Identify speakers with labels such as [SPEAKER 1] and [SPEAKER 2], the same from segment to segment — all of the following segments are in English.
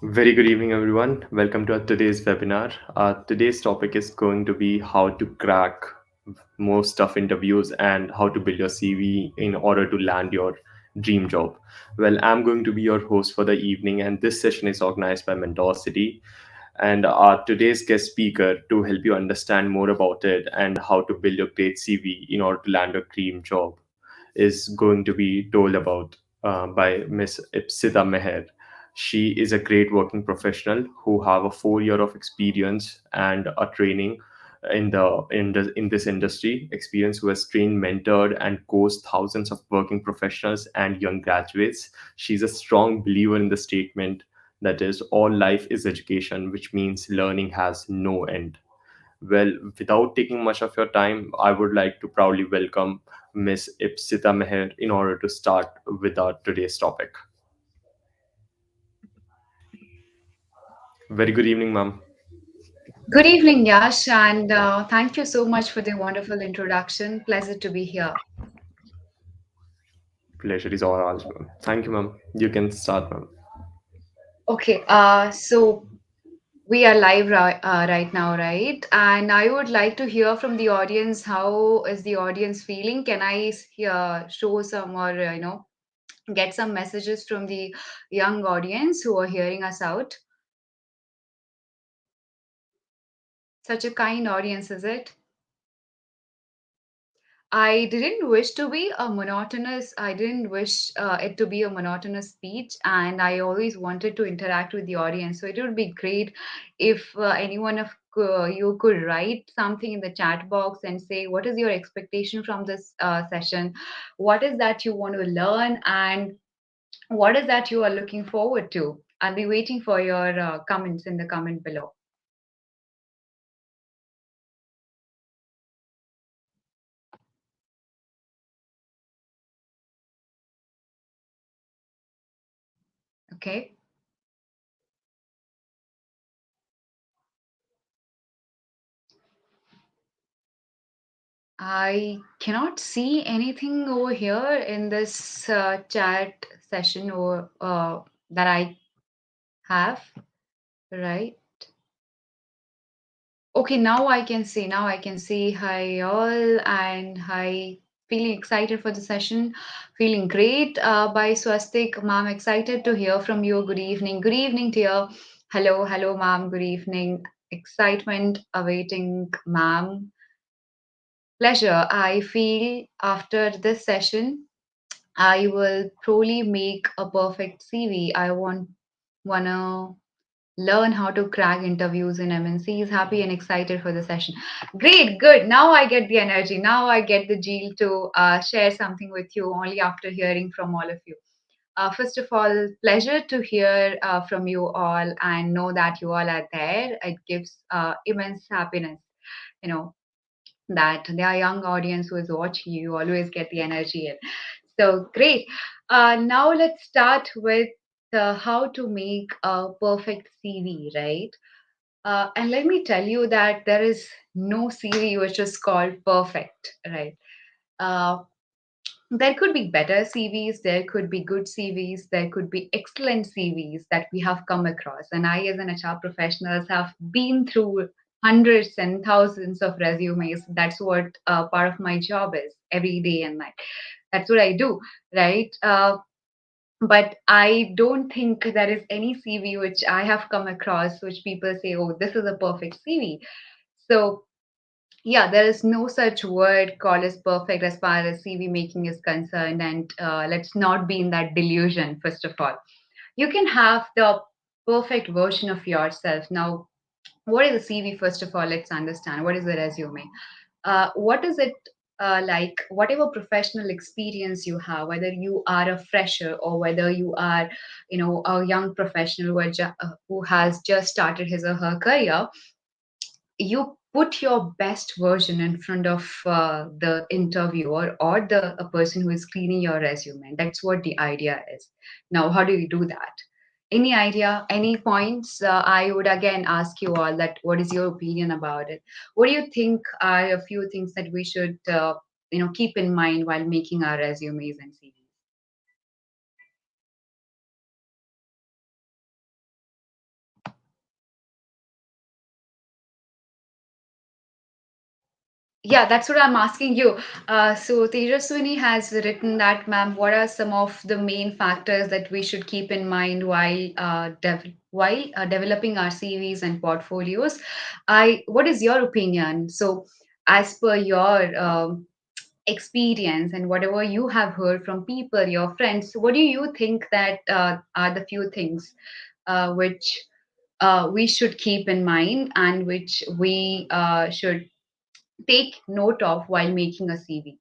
[SPEAKER 1] Very good evening, everyone. Welcome to our today's webinar. Today's topic is going to be how to crack most of interviews and how to build your CV in order to land your dream job. Well, I'm going to be your host for the evening, and this session is organized by Mentor City. And our today's guest speaker to help you understand more about it and how to build your great CV in order to land your dream job is going to be told about by Miss Ipsita Meher. She is a great working professional who have a 4 year of experience and a training in this industry experience, who has trained, mentored, and coached thousands of working professionals and young graduates. She's a strong believer in the statement that is, all life is education, which means learning has no end. Well, without taking much of your time, I would like to proudly welcome Miss Ipsita Meher in order to start with our today's topic. Very good evening, ma'am.
[SPEAKER 2] Good evening, Yash, and thank you so much for the wonderful introduction. Pleasure to be here.
[SPEAKER 1] Pleasure is all ours, ma'am. Thank you, ma'am. You can start, ma'am.
[SPEAKER 2] Okay, so we are live right now, right? And I would like to hear from the audience. How is the audience feeling? Can I show some or get some messages from the young audience who are hearing us out? Such a kind audience, is it? I didn't wish it to be a monotonous speech, and I always wanted to interact with the audience. So it would be great if anyone of you could write something in the chat box and say, what is your expectation from this session? What is that you want to learn? And what is that you are looking forward to? I'll be waiting for your comments in the comment below. Okay. I cannot see anything over here in this chat session or that I have, right? Okay, now I can see. Now I can see. Hi all, and hi. Feeling excited for the session. Feeling great. By Swastik, ma'am. Excited to hear from you. Good evening. Good evening, dear. Hello, hello, ma'am. Good evening. Excitement awaiting, ma'am. Pleasure. I feel after this session I will probably make a perfect CV. I wanna learn how to crack interviews in MNCs. Happy and excited for the session. Great, good. Now I get the energy. Now I get the zeal to share something with you only after hearing from all of you. First of all, pleasure to hear from you all and know that you all are there. It gives immense happiness. You know, that there are young audience who is watching you, you always get the energy in. So great. Now let's start with how to make a perfect CV, right? And let me tell you that there is no CV which is called perfect, right? Uh, there could be better CVs, there could be good CVs, there could be excellent CVs that we have come across. And I, as an HR professional, have been through hundreds and thousands of resumes. That's what part of my job is every day and night. That's what I do, right? But I don't think there is any CV which I have come across which people say, oh, this is a perfect CV. So yeah, there is no such word called as perfect as far as CV making is concerned. And let's not be in that delusion, first of all. You can have the perfect version of yourself. Now, what is a CV, first of all? Let's understand. What is a resume? What is it like? Whatever professional experience you have, whether you are a fresher or whether you are, a young professional who has just started his or her career, you put your best version in front of the interviewer or the a person who is screening your resume. That's what the idea is. Now, how do you do that? Any idea, any points? I would again ask you all that what is your opinion about it? What do you think are a few things that we should keep in mind while making our resumes and CVs? Yeah, that's what I'm asking you. So Tejaswini has written that, ma'am, what are some of the main factors that we should keep in mind while developing our CVs and portfolios? What is your opinion? So, as per your experience and whatever you have heard from people, your friends, what do you think that are the few things which we should keep in mind and which we should take note of while making a CV?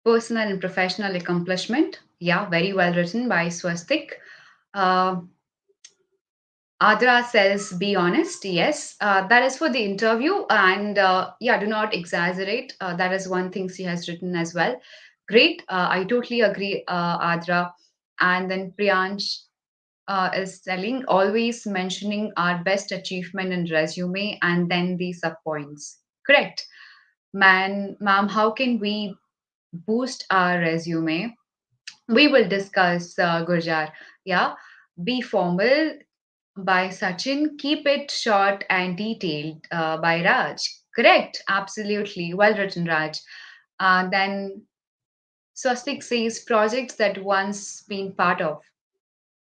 [SPEAKER 2] Personal and professional accomplishment. Yeah, very well written by Swastik. Uh, Adra says, be honest. Yes, that is for the interview. And yeah, do not exaggerate. That is one thing she has written as well. Great. I totally agree, Adra. And then Priyansh is telling, always mentioning our best achievement in resume and then the sub points. Correct. Ma'am, how can we boost our resume? We will discuss, Gurjar. Yeah. Be formal by Sachin. Keep it short and detailed, by Raj. Correct. Absolutely. Well written, Raj. Then Swastik says projects that once been part of.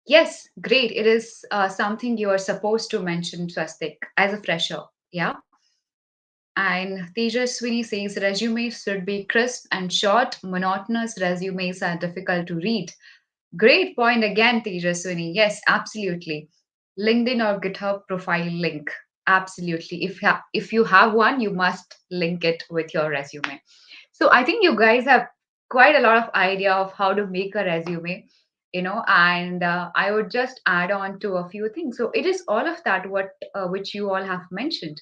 [SPEAKER 2] Yes, great. It is something you are supposed to mention, Swastik, as a fresher. Yeah. And Tejaswini says resumes should be crisp and short. Monotonous resumes are difficult to read. Great point again, Tejaswini. Yes, absolutely. LinkedIn or GitHub profile link. Absolutely. If you have one, you must link it with your resume. So I think you guys have quite a lot of idea of how to make a resume, and I would just add on to a few things. So it is all of that what which you all have mentioned.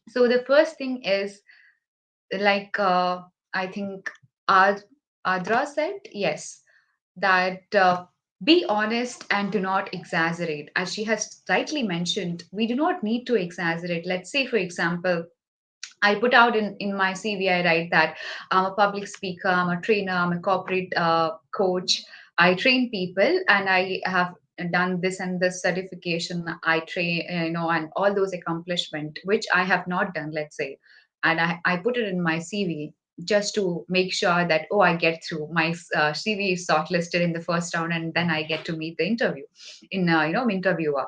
[SPEAKER 2] So the first thing is, like, I think Ad- Adra said, yes, that be honest and do not exaggerate. As she has rightly mentioned, we do not need to exaggerate. Let's say, for example, I put out in my CV, I write that I'm a public speaker, I'm a trainer, I'm a corporate coach. I train people and I have done this and this certification. I train, and all those accomplishment, which I have not done, let's say. And I put it in my CV just to make sure that, oh, I get through. My CV is shortlisted in the first round and then I get to meet the interview interviewer.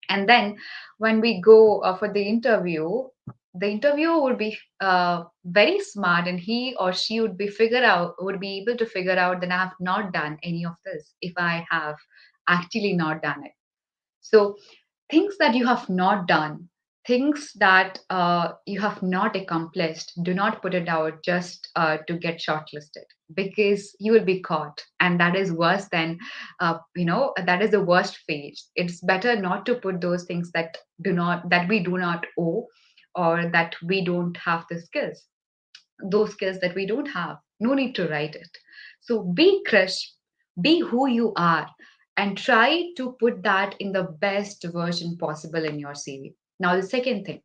[SPEAKER 2] And then when we go for the interviewer would be very smart, and he or she would be able to figure out that I have not done any of this if I have actually not done it. So things that you have not done, things that you have not accomplished, do not put it out just to get shortlisted, because you will be caught, and that is worse than, that is the worst phase. It's better not to put those things that we do not owe, or that we don't have the skills. Those skills that we don't have, no need to write it. So be crisp, be who you are, and try to put that in the best version possible in your CV. Now, the second thing,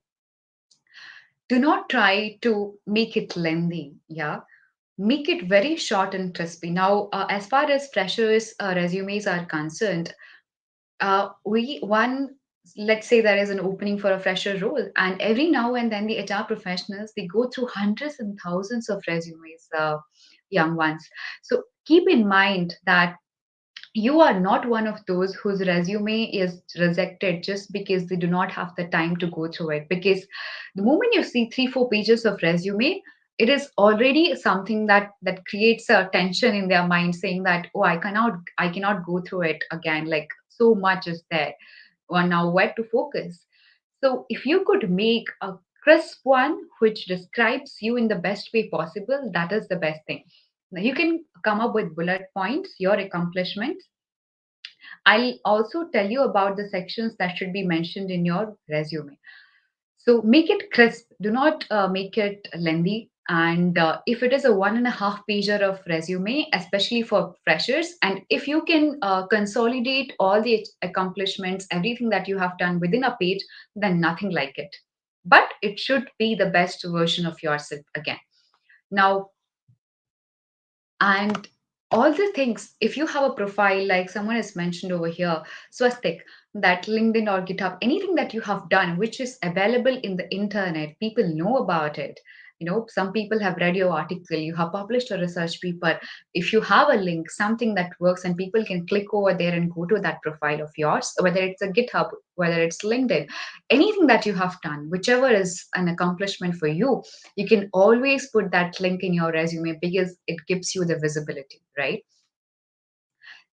[SPEAKER 2] do not try to make it lengthy. Yeah. Make it very short and crispy. Now, as far as freshers' resumes are concerned, we one let's say there is an opening for a fresher role, and every now and then the HR professionals, they go through hundreds and thousands of resumes, young ones. So keep in mind that you are not one of those whose resume is rejected just because they do not have the time to go through it. Because the moment you see 3 4 pages of resume, it is already something that creates a tension in their mind, saying that, oh, I cannot go through it again, like so much is there, or now where to focus. So if you could make a crisp one which describes you in the best way possible, that is the best thing. Now you can come up with bullet points, your accomplishments. I'll also tell you about the sections that should be mentioned in your resume. So make it crisp. Do not make it lengthy. And if it is a 1.5 pager of resume, especially for freshers, and if you can consolidate all the accomplishments, everything that you have done within a page, then nothing like it. But it should be the best version of yourself again. Now, and all the things, if you have a profile like someone has mentioned over here, Swastik, that LinkedIn or GitHub, anything that you have done which is available in the internet, people know about it. Some people have read your article, you have published a research paper. If you have a link, something that works, and people can click over there and go to that profile of yours, whether it's a GitHub, whether it's LinkedIn, anything that you have done, whichever is an accomplishment for you, you can always put that link in your resume because it gives you the visibility, right?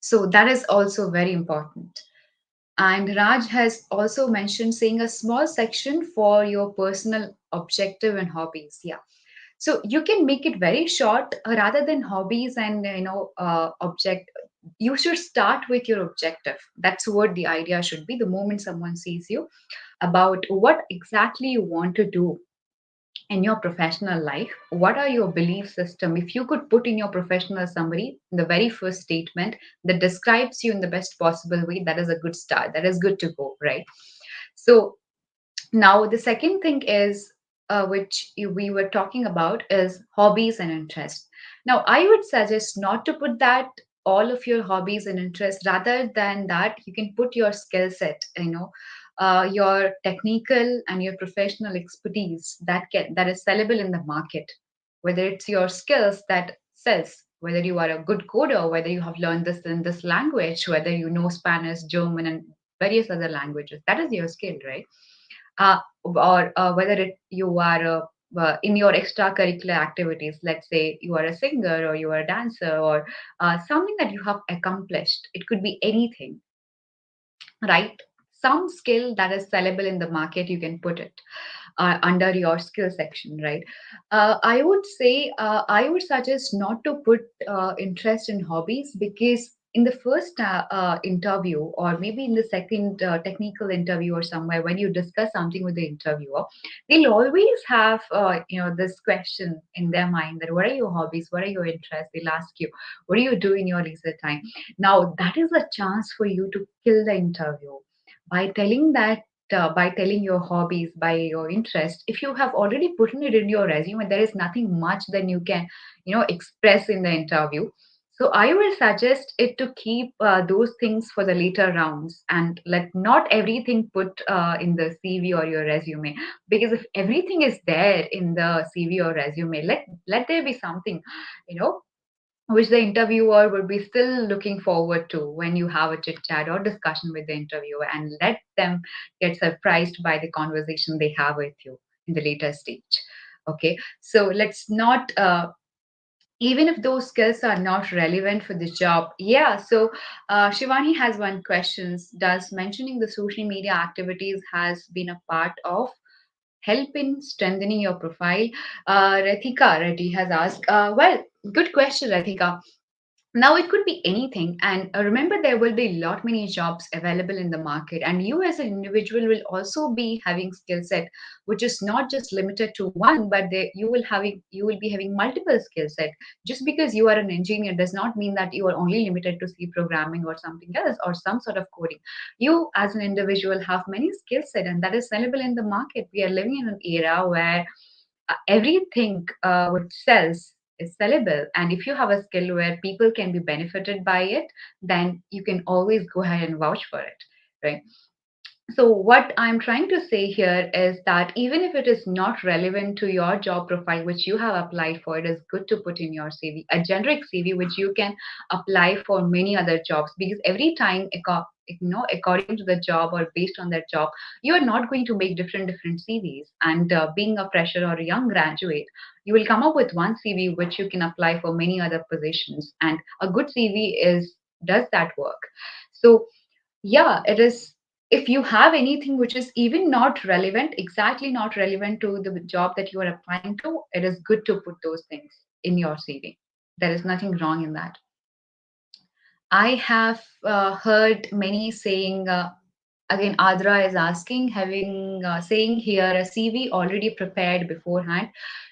[SPEAKER 2] So that is also very important. And Raj has also mentioned saying a small section for your personal objective and hobbies. Yeah. So you can make it very short rather than hobbies and object. You should start with your objective. That's what the idea should be. The moment someone sees you, about what exactly you want to do in your professional life, what are your belief system, if you could put in your professional summary the very first statement that describes you in the best possible way, that is a good start, that is good to go, right? So now the second thing is, we were talking about, is hobbies and interests. Now I would suggest not to put that all of your hobbies and interests. Rather than that, you can put your skill set, your technical and your professional expertise that is sellable in the market. Whether it's your skills that sells, whether you are a good coder, whether you have learned this in this language, whether you know Spanish, German, and various other languages, that is your skill, right? Or whether you are in your extracurricular activities, let's say you are a singer or you are a dancer, or something that you have accomplished, it could be anything, right? Some skill that is sellable in the market, you can put it under your skill section, right? I would say, I would suggest not to put interest in hobbies, because in the first interview, or maybe in the second technical interview or somewhere, when you discuss something with the interviewer, they'll always have this question in their mind, that what are your hobbies, what are your interests. They'll ask you, what do you do in your leisure time? Now that is a chance for you to kill the interview by telling that, by telling your hobbies, by your interest. If you have already put it in your resume, there is nothing much then you can, express in the interview. So I will suggest it to keep those things for the later rounds, and let not everything put in the CV or your resume. Because if everything is there in the CV or resume, let there be something, you know, which the interviewer would be still looking forward to when you have a chit chat or discussion with the interviewer, and let them get surprised by the conversation they have with you in the later stage. Okay, so let's not, even if those skills are not relevant for the job. Yeah, so Shivani has one question. Does mentioning the social media activities has been a part of help in strengthening your profile? Rathika Reddy has asked, well, good question, Rathika. Now it could be anything, and remember, there will be a lot many jobs available in the market, and you as an individual will also be having skill set which is not just limited to one, but you will be having multiple skill set. Just because you are an engineer does not mean that you are only limited to C programming or something else or some sort of coding. You as an individual have many skill set, and that is sellable in the market. We are living in an era where everything which sells is sellable, and if you have a skill where people can be benefited by it, then you can always go ahead and vouch for it, right? So, what I'm trying to say here is that even if it is not relevant to your job profile, which you have applied for, it is good to put in your CV, a generic CV, which you can apply for many other jobs. Because every time, according to the job or based on that job, you are not going to make different CVs. And being a fresher or a young graduate, you will come up with one CV which you can apply for many other positions. And a good CV is does that work. So yeah, it is. If you have anything which is even not relevant, exactly not relevant to the job that you are applying to, it is good to put those things in your CV. There is nothing wrong in that. I have heard many saying, again, Adra is asking, having saying here a CV already prepared beforehand.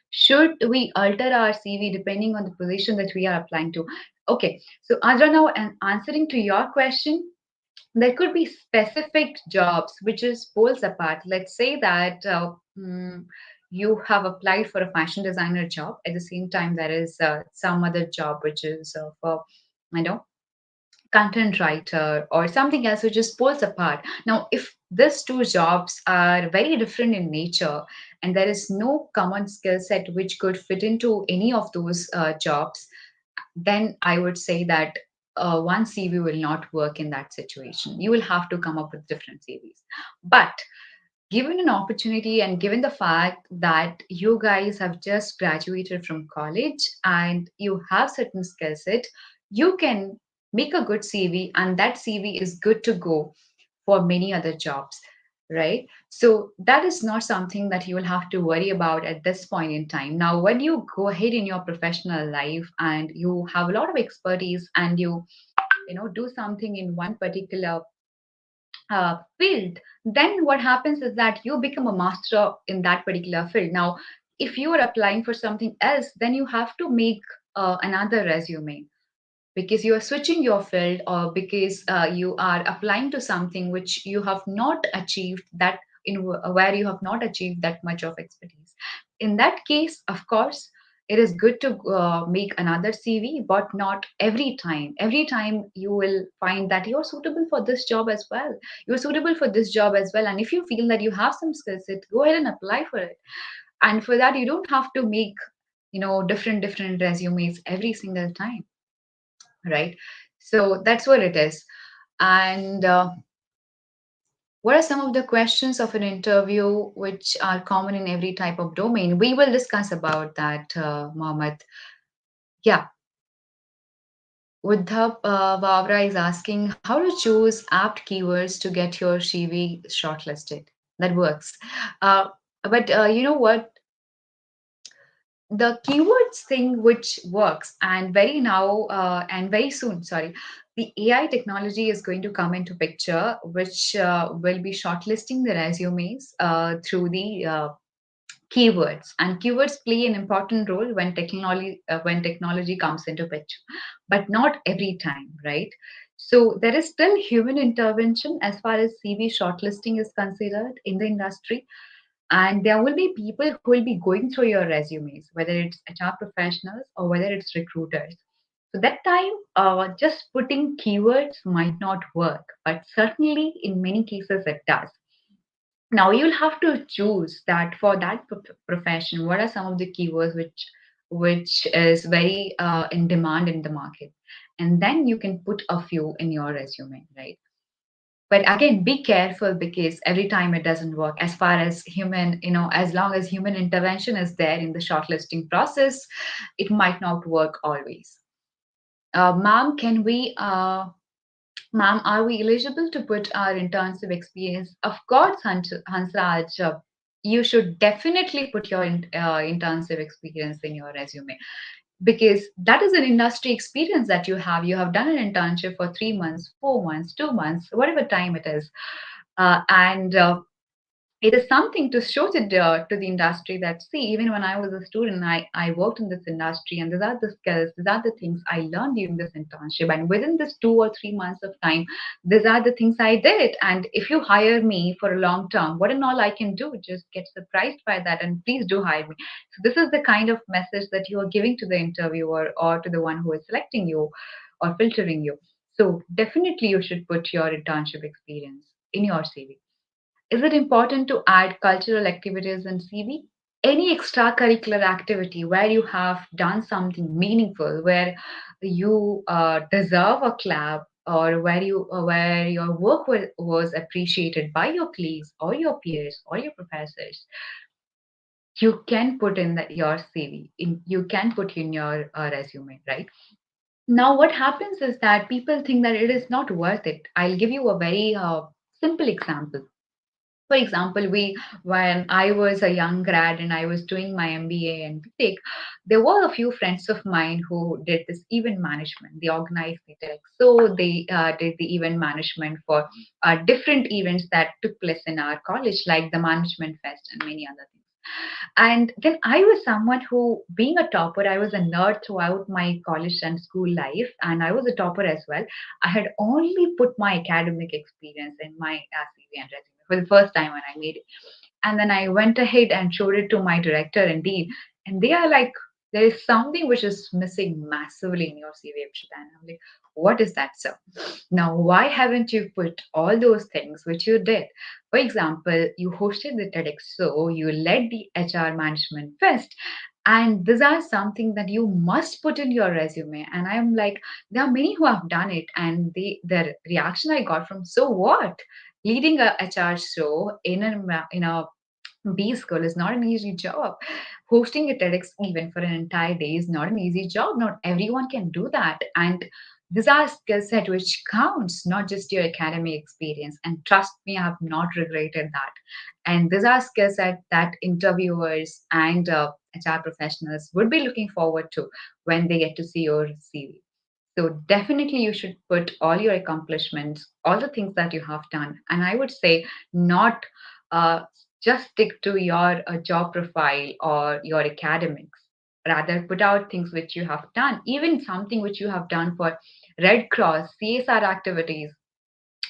[SPEAKER 2] Should we alter our CV depending on the position that we are applying to? Okay, so Adra, now answering to your question, there could be specific jobs which is poles apart. Let's say that you have applied for a fashion designer job. At the same time, there is some other job which is for, I know, content writer or something else which just pulls apart. Now, if these two jobs are very different in nature and there is no common skill set which could fit into any of those jobs, then I would say that one CV will not work in that situation. You will have to come up with different CVs. But given an opportunity and given the fact that you guys have just graduated from college and you have certain skill set, you can make a good CV and that CV is good to go for many other jobs, right? So that is not something that you will have to worry about at this point in time. Now, when you go ahead in your professional life and you have a lot of expertise and you do something in one particular field, then what happens is that you become a master in that particular field. Now, if you are applying for something else, then you have to make another resume because you are switching your field or because you are applying to something which you have not achieved that where you have not achieved that much of expertise. In that case, of course, it is good to make another CV, but not every time. Every time you will find that you're suitable for this job as well. You're suitable for this job as well. And if you feel that you have some skill set, go ahead and apply for it. And for that, you don't have to make different resumes every single time, right? So that's what it is. And what are some of the questions of an interview which are common in every type of domain? We will discuss about that, Mohammed. Yeah, Uddhap Vavra is asking how to choose apt keywords to get your CV shortlisted. That works. Uh, but you know what? The keywords thing which works and very soon, sorry, the AI technology is going to come into picture, which will be shortlisting the resumes through the keywords, and keywords play an important role when technology comes into picture, but not every time, right? So there is still human intervention as far as CV shortlisting is considered in the industry, and there will be people who will be going through your resumes, whether it's HR professionals or whether it's recruiters. So that time, just putting keywords might not work, but certainly in many cases it does. Now you'll have to choose that for that profession. What are some of the keywords which is very in demand in the market, and then you can put a few in your resume, right? But again, be careful because every time it doesn't work. As far as as long as human intervention is there in the shortlisting process, it might not work always. Ma'am, can we Ma'am, are we eligible to put our internship experience? Of course, Hansraj, you should definitely put your internship experience in your resume because that is an industry experience that you have. You have done an internship for 3 months, 4 months, 2 months, whatever time it is. And it is something to show to the industry that see, even when I was a student, I worked in this industry, and these are the skills, these are the things I learned during this internship, and within this 2 or 3 months of time, these are the things I did. And if you hire me for a long term, what and all I can do, just get surprised by that, and please do hire me. So this is the kind of message that you are giving to the interviewer or to the one who is selecting you or filtering you. So definitely you should put your internship experience in your CV. Is it important to add cultural activities in CV? Any extracurricular activity where you have done something meaningful, where you deserve a clap, or where your work was appreciated by your colleagues or your peers or your professors, you can put in your CV. You can put in your resume, right? Now, what happens is that people think that it is not worth it. I'll give you a very simple example. For example, when I was a young grad and I was doing my MBA and BTech, there were a few friends of mine who did this event management. They organized the tech, so they did the event management for different events that took place in our college, like the Management Fest and many other things. And then I was someone who, being a topper, I was a nerd throughout my college and school life, and I was a topper as well. I had only put my academic experience in my CV and resume for the first time when I made it. And then I went ahead and showed it to my director and dean, and they are like, there is something which is missing massively in your CV, Akshita. And I'm like, what is that, sir? Now, why haven't you put all those things which you did? For example, you hosted the TEDx show, you led the HR management fest, and these are something that you must put in your resume. And I'm like, there are many who have done it, and the reaction I got from, so what? Leading a HR show in a B school is not an easy job. Hosting a TEDx event for an entire day is not an easy job. Not everyone can do that. And these are skill set which counts, not just your academic experience. And trust me, I have not regretted that. And these are skill set that interviewers and HR professionals would be looking forward to when they get to see your CV. So definitely you should put all your accomplishments, all the things that you have done. And I would say not uh, just stick to your job profile or your academics. Rather, put out things which you have done, even something which you have done for Red Cross, CSR activities,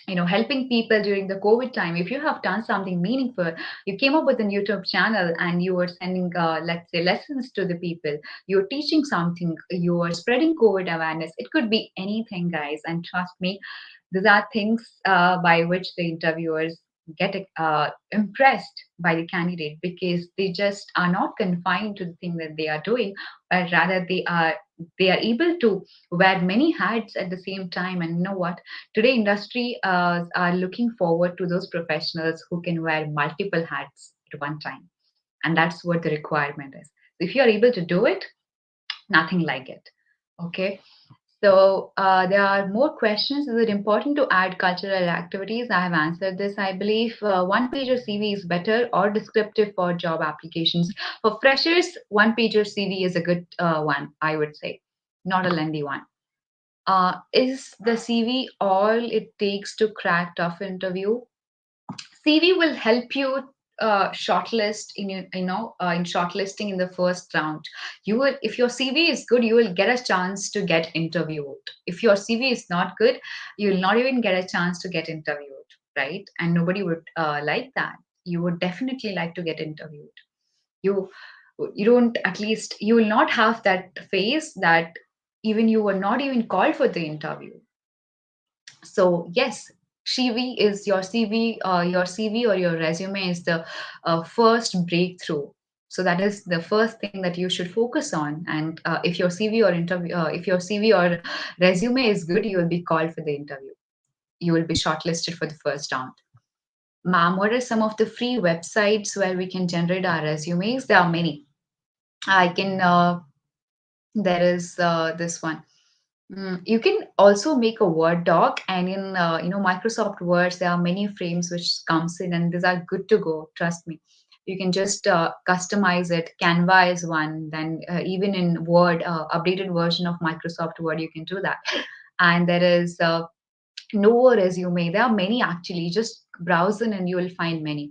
[SPEAKER 2] helping people during the COVID time. If you have done something meaningful, you came up with a YouTube channel and you were sending, let's say, lessons to the people, you're teaching something, you are spreading COVID awareness. It could be anything, guys, and trust me, these are things by which the interviewers get impressed by the candidate, because they just are not confined to the thing that they are doing, but rather they are able to wear many hats at the same time. And you know what, today industry are looking forward to those professionals who can wear multiple hats at one time, and that's what the requirement is. If you are able to do it, nothing like it. Okay. So there are more questions. Is it important to add cultural activities? I have answered this. I believe one-pager CV is better or descriptive for job applications. For freshers, one-pager CV is a good one, I would say, not a lengthy one. Is the CV all it takes to crack tough interview? CV will help you shortlist in shortlisting in the first round. You will, if your CV is good, you will get a chance to get interviewed. If your CV is not good, you will not even get a chance to get interviewed, right? And nobody would like that. You would definitely like to get interviewed. You you don't, at least you will not have that phase that even you were not even called for the interview. So yes, CV is your CV. Your CV or your resume is the first breakthrough. So that is the first thing that you should focus on. And if your CV or interview, if your CV or resume is good, you will be called for the interview. You will be shortlisted for the first round. Ma'am, what are some of the free websites where we can generate our resumes? There are many. I can. There is this one. You can also make a Word doc, and in Microsoft Words, there are many frames which comes in, and these are good to go. Trust me. You can just customize it. Canva is one. Then even in Word, updated version of Microsoft Word, you can do that. And there is no resume. There are many actually. Just browse in, and you will find many.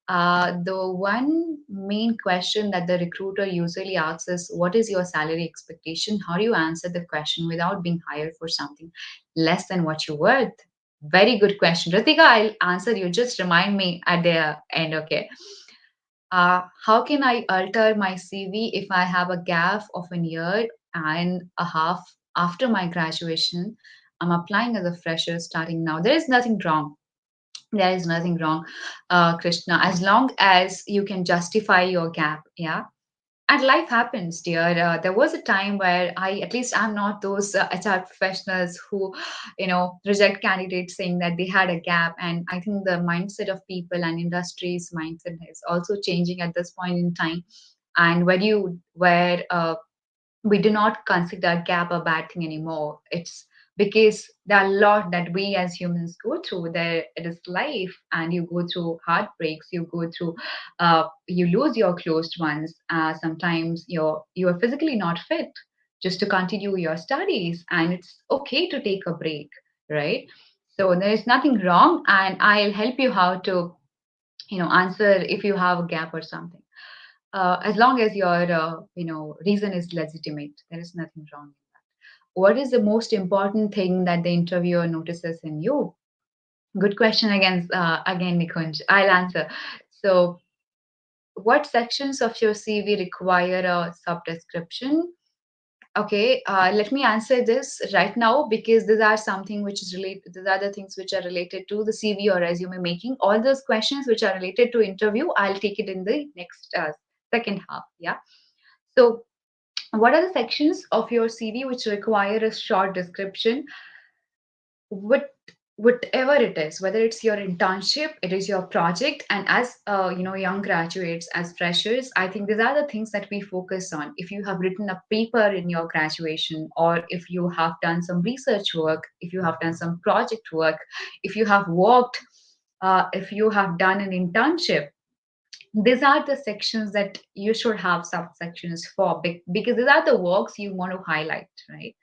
[SPEAKER 2] The one main question that the recruiter usually asks is, what is your salary expectation? How do you answer the question without being hired for something less than what you're worth? Very good question. Ritika, I'll answer you. Just remind me at the end, okay? How can I alter my CV if I have a gap of a year and a half after my graduation? I'm applying as a fresher starting now. There is nothing wrong. There is nothing wrong, Krishna, as long as you can justify your gap. Yeah. And life happens, dear. There was a time where at least I'm not those HR professionals who, reject candidates saying that they had a gap. And I think the mindset of people and industry's mindset is also changing at this point in time. And where we do not consider gap a bad thing anymore. It's because there are a lot that we as humans go through. There it is life, and you go through heartbreaks. You go through, you lose your closed ones. Sometimes you are physically not fit just to continue your studies, and it's okay to take a break, right? So there is nothing wrong, and I'll help you how to answer if you have a gap or something, as long as your reason is legitimate. There is nothing wrong. What is the most important thing that the interviewer notices in you? Good question again, Nikunj. I'll answer. So what sections of your CV require a sub description? Okay, let me answer this right now because these are something which is related. These are the things which are related to the CV or resume making. All those questions which are related to interview, I'll take it in the next second half. Yeah. So, what are the sections of your CV which require a short description? what Whatever it is, whether it's your internship, it is your project, and as young graduates, as freshers, I think these are the things that we focus on. If you have written a paper in your graduation, or if you have done some research work, if you have done some project work, if you have worked, if you have done an internship, these are the sections that you should have subsections for, because these are the works you want to highlight, right?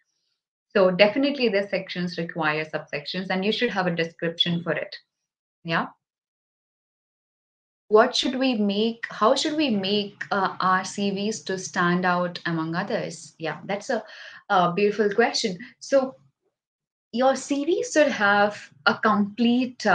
[SPEAKER 2] So definitely the sections require subsections and you should have a description for it. Yeah. What should we make? How should we make our CVs to stand out among others? Yeah, that's a beautiful question. So your CV should have a complete,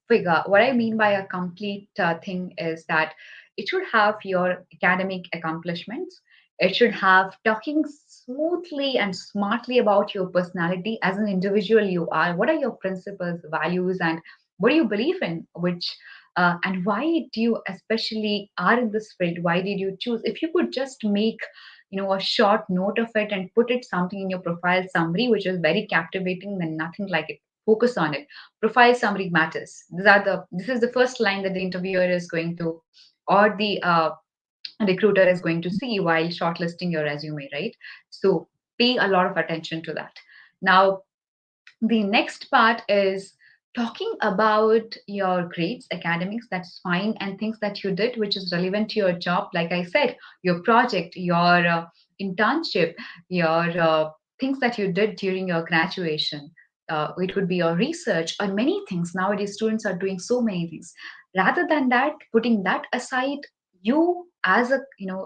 [SPEAKER 2] figure. What I mean by a complete thing is that it should have your academic accomplishments. It should have talking smoothly and smartly about your personality as an individual you are. What are your principles, values, and what do you believe in? Which and why do you especially are in this field? Why did you choose? If you could just make a short note of it and put it something in your profile summary which is very captivating, then nothing like it. Focus on it. Profile summary matters. This is the first line that the interviewer is going to, or the recruiter is going to see while shortlisting your resume, right? So pay a lot of attention to that. Now, the next part is talking about your grades, academics, that's fine, and things that you did which is relevant to your job. Like I said, your project, your internship, your things that you did during your graduation. It could be your research or many things. Nowadays, students are doing so many things. Rather than that, putting that aside, you as a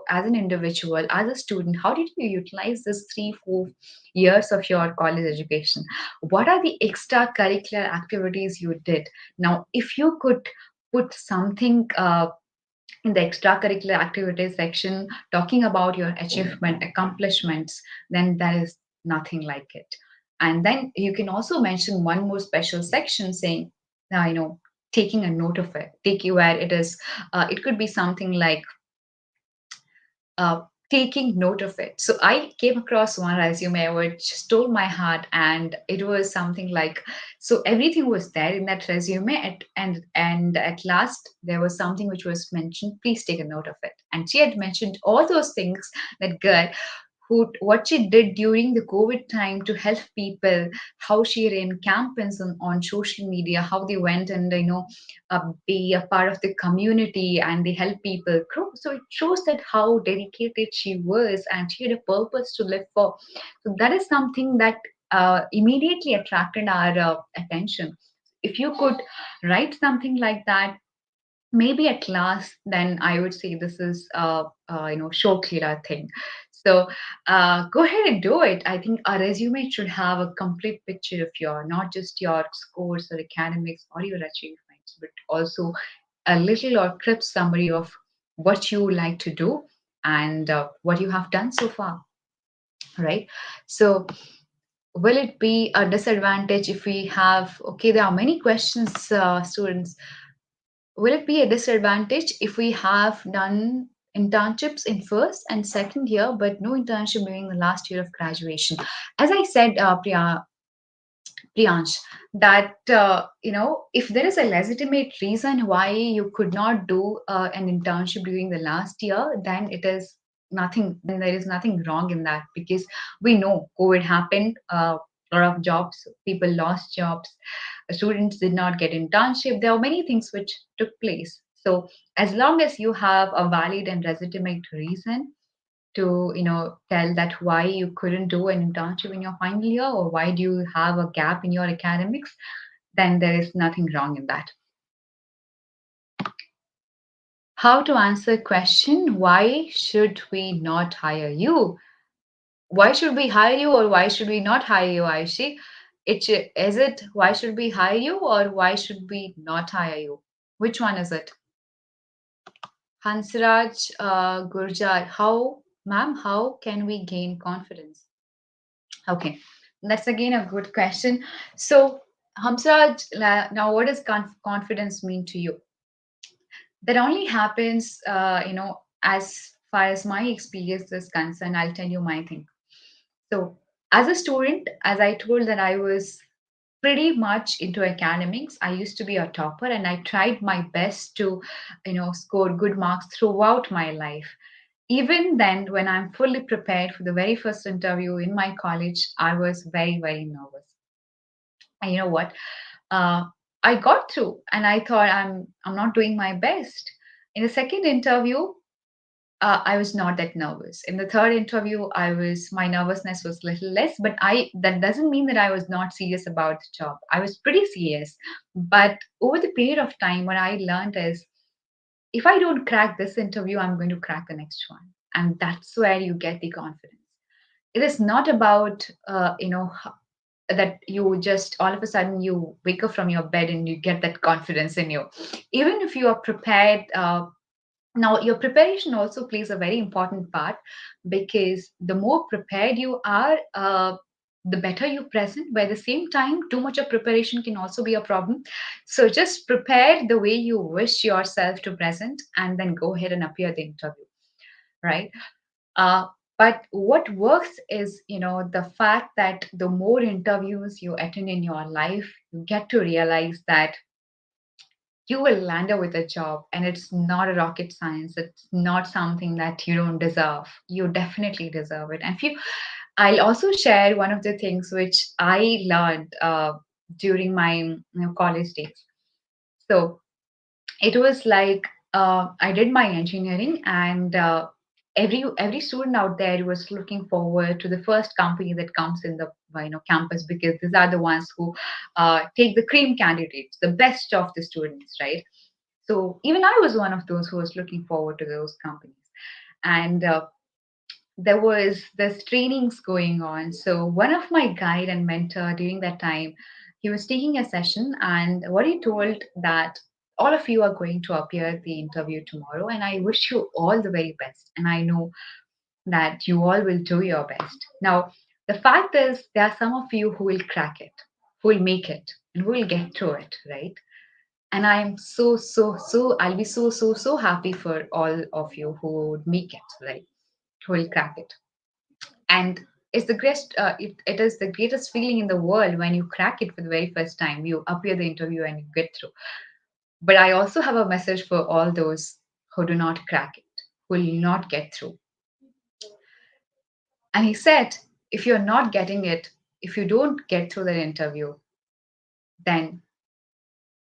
[SPEAKER 2] as an individual, as a student, how did you utilize this 3 4 years of your college education? What are the extracurricular activities you did? Now, if you could put something in the extracurricular activities section talking about your achievement, accomplishments, then there is nothing like it. And then you can also mention one more special section saying, taking a note of it, take you where it is. It could be something like uh, taking note of it. So I came across one resume which stole my heart, and it was something like, so everything was there in that resume, and at last there was something which was mentioned. Please take a note of it, and she had mentioned all those things. That girl who what she did during the COVID time to help people, how she ran campaigns on social media, how they went and be a part of the community and they help people grow. So it shows that how dedicated she was and she had a purpose to live for. So that is something that immediately attracted our attention. If you could write something like that, maybe at last, then I would say this is show killer thing. So go ahead and do it. I think a resume should have a complete picture of your, not just your scores or academics or your achievements, but also a little or crisp summary of what you like to do and what you have done so far, right? So will it be a disadvantage if we have, okay, there are many questions, students. Will it be a disadvantage if we have done internships in first and second year, but no internship during the last year of graduation? As I said, Priyansh, that if there is a legitimate reason why you could not do an internship during the last year, then it is nothing. Then there is nothing wrong in that, because we know COVID happened. A lot of jobs, people lost jobs. Students did not get internship. There are many things which took place. So as long as you have a valid and legitimate reason to tell that why you couldn't do an internship in your final year, or why do you have a gap in your academics, then there is nothing wrong in that. How to answer question, why should we not hire you? Why should we hire you, or why should we not hire you, Aishi? Is it why should we hire you, or why should we not hire you? Which one is it? Hansraj Gurjar, ma'am, how can we gain confidence? Okay, that's again a good question. So, Hamsraj, now what does confidence mean to you? That only happens, as far as my experience is concerned. I'll tell you my thing. So, as a student, as I told that I was pretty much into academics. I used to be a topper and I tried my best to, score good marks throughout my life. Even then, when I'm fully prepared for the very first interview in my college, I was very, very nervous. And you know what? Uh, I got through and I thought I'm not doing my best. In the second interview, I was not that nervous. In the third interview, my nervousness was little less, but I that doesn't mean that I was not serious about the job. I was pretty serious. But over the period of time, what I learned is if I don't crack this interview, I'm going to crack the next one. And that's where you get the confidence. It is not about that you just all of a sudden you wake up from your bed and you get that confidence in you. Even if you are prepared, now, your preparation also plays a very important part because the more prepared you are, the better you present. By the same time, too much of preparation can also be a problem. So just prepare the way you wish yourself to present and then go ahead and appear the interview, right? Uh, but what works is, the fact that the more interviews you attend in your life, you get to realize that you will land up with a job and it's not a rocket science. It's not something that you don't deserve. You definitely deserve it. And if you I'll also share one of the things which I learned during my college days. So it was like I did my engineering, and every student out there was looking forward to the first company that comes in the campus, because these are the ones who take the cream candidates, the best of the students, right? So even I was one of those who was looking forward to those companies. And there was this trainings going on. So one of my guide and mentor during that time, he was taking a session, and what he told that all of you are going to appear at the interview tomorrow, and I wish you all the very best. And I know that you all will do your best. Now, the fact is, there are some of you who will crack it, who will make it, and who will get through it, right? And I'm I'll be so happy for all of you who would make it, right? Who will crack it. And it is the greatest feeling in the world when you crack it for the very first time. You appear the interview and you get through. But I also have a message for all those who do not crack it, who will not get through. And he said, if you're not getting it, if you don't get through that interview, then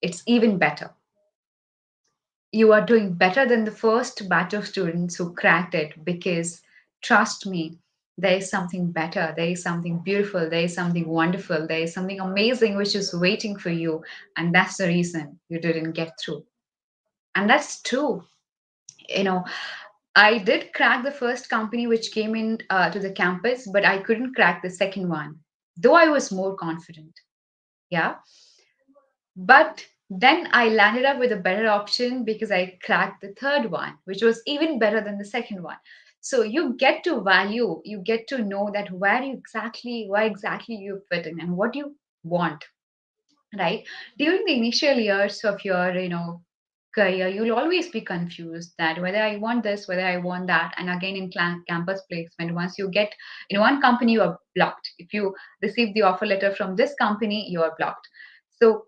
[SPEAKER 2] it's even better. You are doing better than the first batch of students who cracked it, because trust me, there is something better, there is something beautiful, there is something wonderful, there is something amazing which is waiting for you. And that's the reason you didn't get through. And that's true. You know, I did crack the first company which came in to the campus, but I couldn't crack the second one, though I was more confident. Yeah. But then I landed up with a better option because I cracked the third one, which was even better than the second one. So you get to value, you get to know that where exactly you fit in and what you want, right? During the initial years of your, career, you'll always be confused that whether I want this, whether I want that. And again, in campus placement, once you get in one company, you are blocked. If you receive the offer letter from this company, you are blocked. So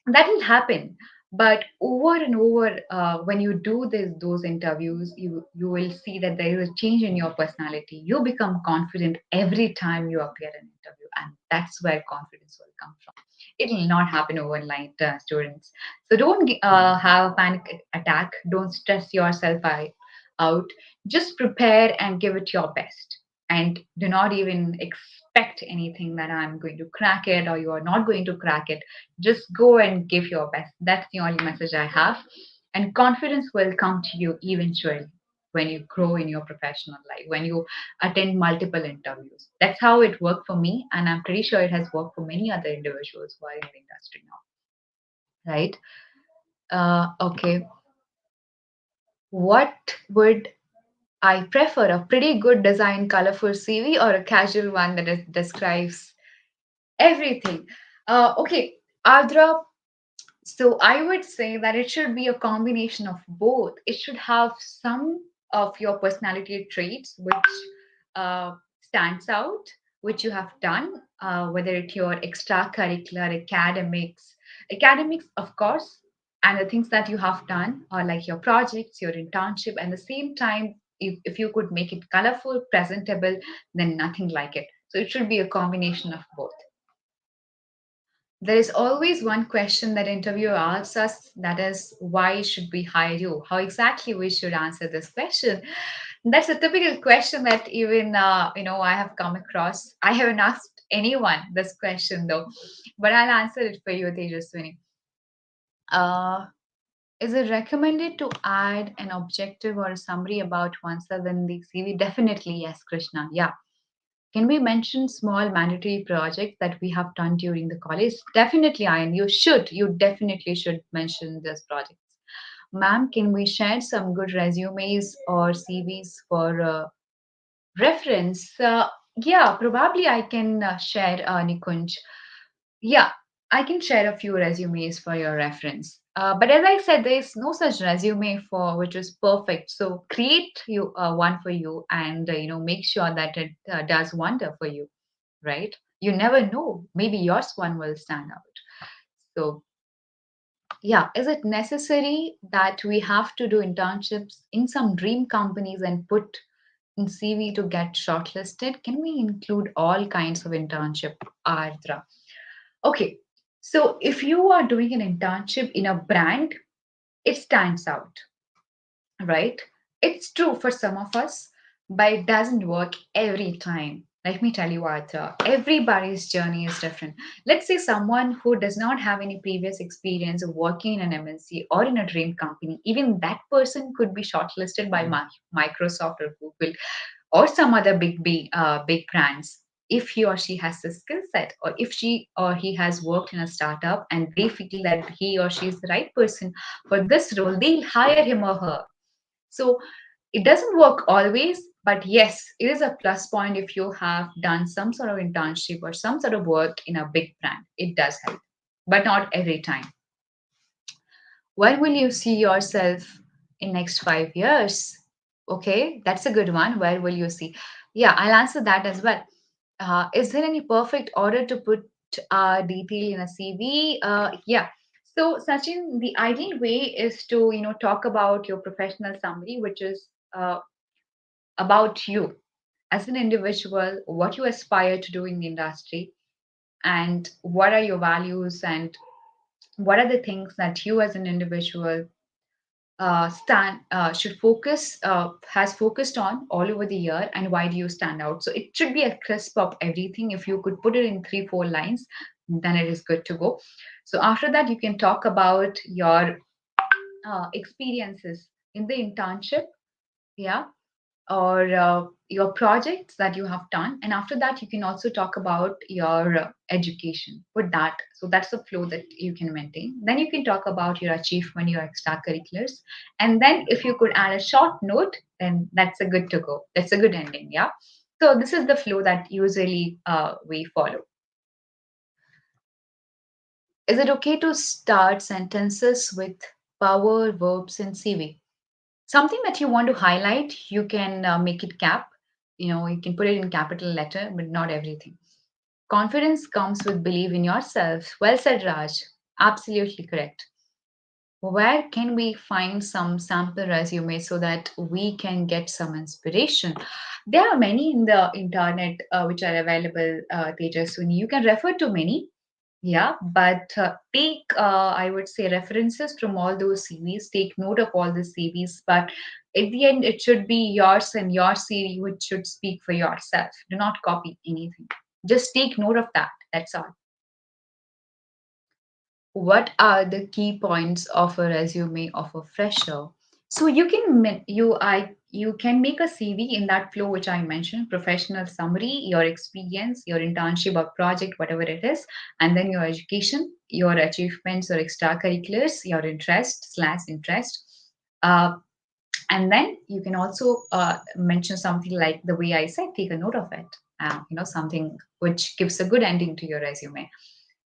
[SPEAKER 2] that will happen, but over and over, when you do those interviews, you will see that there is a change in your personality. You become confident every time you appear in an interview, and that's where confidence will come from. It will not happen overnight, students. So don't have a panic attack. Don't stress yourself out. Just prepare and give it your best, and do not even expect anything that I'm going to crack it or you are not going to crack it. Just go and give your best. That's the only message I have. And confidence will come to you eventually when you grow in your professional life, when you attend multiple interviews. That's how it worked for me. And I'm pretty sure it has worked for many other individuals who are in the industry now. Right? Okay. What would I prefer, a pretty good design, colorful CV or a casual one that describes everything? Okay, Adra, so I would say that it should be a combination of both. It should have some of your personality traits which stands out, which you have done, whether it's your extracurricular, academics, of course, and the things that you have done are like your projects, your internship, and the same time, if you could make it colorful, presentable, then nothing like it. So it should be a combination of both. There is always one question that interviewer asks us, that is, why should we hire you? How exactly we should answer this question? That's a typical question that even I have come across. I haven't asked anyone this question though, but I'll answer it for you, Tejaswini. Uh, is it recommended to add an objective or a summary about oneself in the CV? Definitely, yes, Krishna. Yeah. Can we mention small mandatory projects that we have done during the college? Definitely, Ayan. You definitely should mention these projects. Ma'am, can we share some good resumes or CVs for reference? Yeah, probably I can share, Nikunj. Yeah, I can share a few resumes for your reference. But as I said, there is no such resume for which is perfect. So create you one for you, and make sure that it does wonder for you. Right? You never know. Maybe yours one will stand out. So yeah, is it necessary that we have to do internships in some dream companies and put in CV to get shortlisted? Can we include all kinds of internship, Ardra? Okay, so if you are doing an internship in a brand, it stands out, right? It's true for some of us, but it doesn't work every time. Let me tell you what, everybody's journey is different. Let's say someone who does not have any previous experience of working in an MNC or in a dream company, even that person could be shortlisted by Microsoft or Google or some other big brands if he or she has the skill set, or if she or he has worked in a startup and they feel that he or she is the right person for this role, they'll hire him or her. So it doesn't work always, but yes, it is a plus point if you have done some sort of internship or some sort of work in a big brand. It does help, but not every time. Where will you see yourself in next 5 years? Okay, that's a good one. Where will you see? Yeah, I'll answer that as well. Is there any perfect order to put detail in a CV? Yeah. So, Sachin, the ideal way is to talk about your professional summary, which is about you as an individual, what you aspire to do in the industry, and what are your values, and what are the things that you as an individual stand should focus has focused on all over the year, and why do you stand out? So it should be a crisp of everything. If you could put it in 3 4 lines, then it is good to go. So after that, you can talk about your experiences in the internship, yeah, or your projects that you have done. And after that, you can also talk about your education with that. So that's the flow that you can maintain. Then you can talk about your achievement, your extracurriculars. And then if you could add a short note, then that's a good to go. That's a good ending. Yeah. So this is the flow that usually we follow. Is it okay to start sentences with power verbs in CV? Something that you want to highlight, you can make it cap. You can put it in capital letter, but not everything. Confidence comes with belief in yourself. Well said, Raj. Absolutely correct. Where can we find some sample resumes so that we can get some inspiration? There are many in the internet which are available, Tejaswini. You can refer to many. Yeah, but take, I would say, references from all those CVs, take note of all the CVs, but at the end, it should be yours and your CV which should speak for yourself. Do not copy anything. Just take note of that. That's all. What are the key points of a resume of a fresher? So you can you can make a CV in that flow which I mentioned: professional summary, your experience, your internship or project, whatever it is, and then your education, your achievements or extracurriculars, your interest slash interest, uh, And then you can also mention something like the way I said, take a note of it, something which gives a good ending to your resume.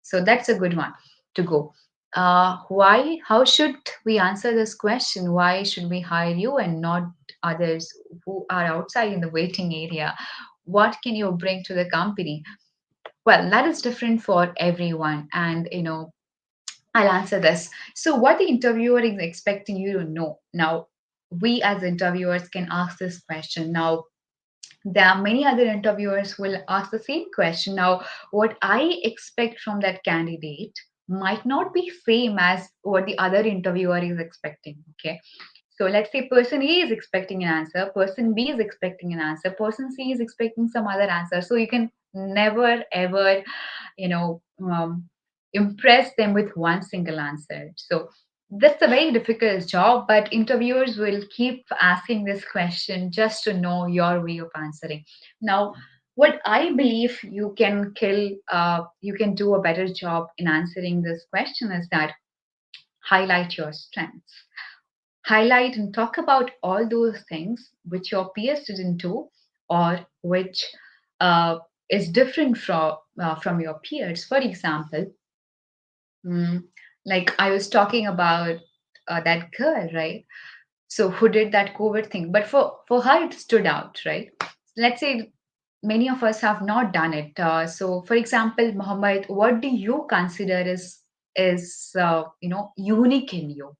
[SPEAKER 2] So that's a good one to go. Why? How should we answer this question? Why should we hire you and not others who are outside in the waiting area? What can you bring to the company? Well, that is different for everyone, and I'll answer this. So, what the interviewer is expecting you to know now. We as interviewers can ask this question. Now, there are many other interviewers who will ask the same question. Now, what I expect from that candidate might not be same as what the other interviewer is expecting. Okay. So let's say person A is expecting an answer, person B is expecting an answer, person C is expecting some other answer. So you can never ever, you know, impress them with one single answer. So that's a very difficult job, but interviewers will keep asking this question just to know your way of answering. Now, what I believe you can do a better job in answering this question is that highlight your strengths. Highlight and talk about all those things which your peers didn't do or which uh, is different from your peers. For example, mm, like I was talking about that girl, right? So who did that COVID thing? But for her, it stood out, right? Let's say many of us have not done it. So, for example, Mohammed, what do you consider is unique in you?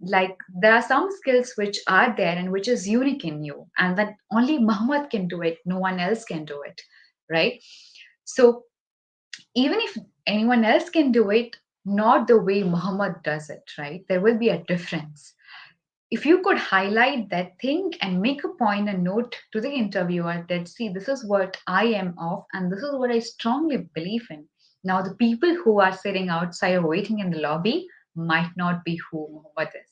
[SPEAKER 2] Like there are some skills which are there and which is unique in you, and that only Muhammad can do it. No one else can do it, right? So even if anyone else can do it, not the way Muhammad does it, right? There will be a difference. If you could highlight that thing and make a point and note to the interviewer that, see, this is what I am of and this is what I strongly believe in. Now, the people who are sitting outside or waiting in the lobby might not be who Muhammad is.